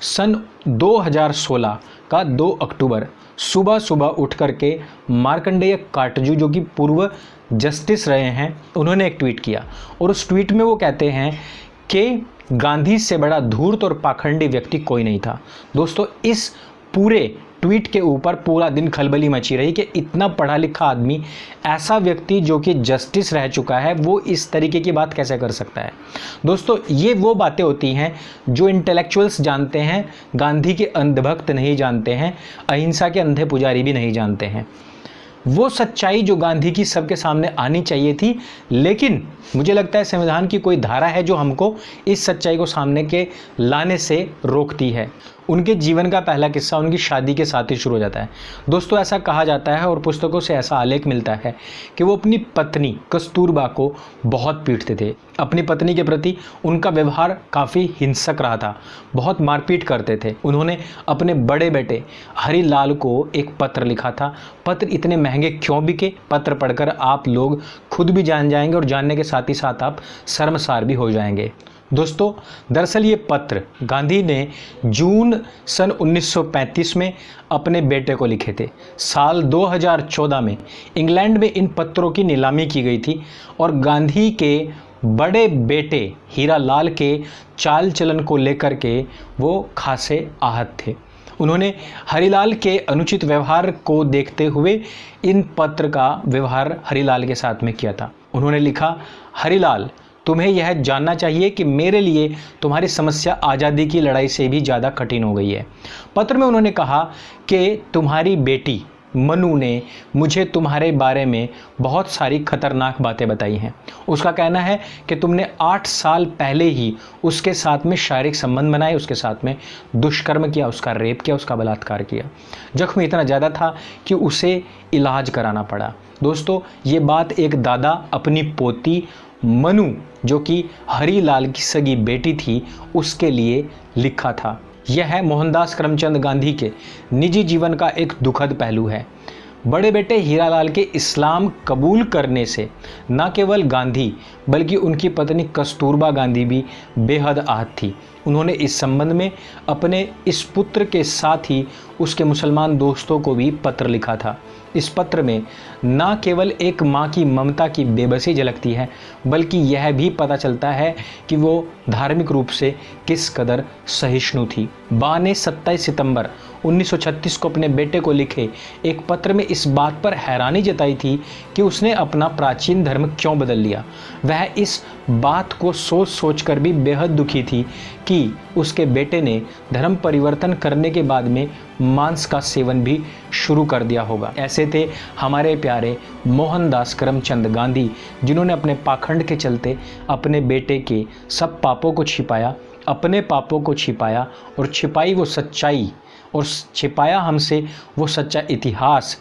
सन 2016 का 2 अक्टूबर सुबह सुबह उठ करके मार्कंडेय काटजू, जो कि पूर्व जस्टिस रहे हैं, उन्होंने एक ट्वीट किया और उस ट्वीट में वो कहते हैं कि गांधी से बड़ा धूर्त और पाखंडी व्यक्ति कोई नहीं था। दोस्तों, इस पूरे ट्वीट के ऊपर पूरा दिन खलबली मची रही कि इतना पढ़ा लिखा आदमी, ऐसा व्यक्ति जो कि जस्टिस रह चुका है, वो इस तरीके की बात कैसे कर सकता है। दोस्तों, ये वो बातें होती हैं जो इंटेलेक्चुअल्स जानते हैं, गांधी के अंधभक्त नहीं जानते हैं, अहिंसा के अंधे पुजारी भी नहीं जानते हैं। वो सच्चाई जो गांधी की सबके सामने आनी चाहिए थी, लेकिन मुझे लगता है संविधान की कोई धारा है जो हमको इस सच्चाई को सामने के लाने से रोकती है। उनके जीवन का पहला किस्सा उनकी शादी के साथ ही शुरू हो जाता है। दोस्तों, ऐसा कहा जाता है और पुस्तकों से ऐसा आलेख मिलता है कि वो अपनी पत्नी कस्तूरबा को बहुत पीटते थे। अपनी पत्नी के प्रति उनका व्यवहार काफ़ी हिंसक रहा था, बहुत मारपीट करते थे। उन्होंने अपने बड़े बेटे हरिलाल को एक पत्र लिखा था। पत्र इतने महंगे क्यों बिके, पत्र पढ़कर आप लोग खुद भी जान जाएंगे और जानने के साथ ही साथ आप शर्मसार भी हो जाएंगे। दोस्तों, दरअसल ये पत्र गांधी ने जून सन 1935 में अपने बेटे को लिखे थे। साल 2014 में इंग्लैंड में इन पत्रों की नीलामी की गई थी और गांधी के बड़े बेटे हीरालाल के चाल चलन को लेकर के वो खासे आहत थे। उन्होंने हरिलाल के अनुचित व्यवहार को देखते हुए इन पत्र का व्यवहार हरिलाल के साथ में किया था। उन्होंने लिखा, हरिलाल, तुम्हें यह जानना चाहिए कि मेरे लिए तुम्हारी समस्या आज़ादी की लड़ाई से भी ज़्यादा कठिन हो गई है। पत्र में उन्होंने कहा कि तुम्हारी बेटी मनु ने मुझे तुम्हारे बारे में बहुत सारी खतरनाक बातें बताई हैं। उसका कहना है कि तुमने 8 साल पहले ही उसके साथ में शारीरिक संबंध बनाए, उसके साथ में दुष्कर्म किया, उसका रेप किया, उसका बलात्कार किया। जख्म इतना ज़्यादा था कि उसे इलाज कराना पड़ा। दोस्तों, ये बात एक दादा अपनी पोती मनु, जो कि हरिलाल की सगी बेटी थी, उसके लिए लिखा था। यह है मोहनदास करमचंद गांधी के निजी जीवन का एक दुखद पहलू है। बड़े बेटे हीरालाल के इस्लाम कबूल करने से न केवल गांधी बल्कि उनकी पत्नी कस्तूरबा गांधी भी बेहद आहत थी। उन्होंने इस संबंध में अपने इस पुत्र के साथ ही उसके मुसलमान दोस्तों को भी पत्र लिखा था। इस पत्र में न केवल एक माँ की ममता की बेबसी झलकती है, बल्कि यह भी पता चलता है कि वो धार्मिक रूप से किस कदर सहिष्णु थी। बा ने 27 सितंबर 1936 को अपने बेटे को लिखे एक पत्र में इस बात पर हैरानी जताई थी कि उसने अपना प्राचीन धर्म क्यों बदल लिया। वह इस बात को सोच सोच कर भी बेहद दुखी थी कि उसके बेटे ने धर्म परिवर्तन करने के बाद में मांस का सेवन भी शुरू कर दिया होगा। ऐसे थे हमारे प्यारे मोहनदास करमचंद गांधी, जिन्होंने अपने पाखंड के चलते अपने बेटे के सब पापों को छिपाया, अपने पापों को छिपाया और छिपाई वो सच्चाई और छिपाया हमसे वो सच्चा इतिहास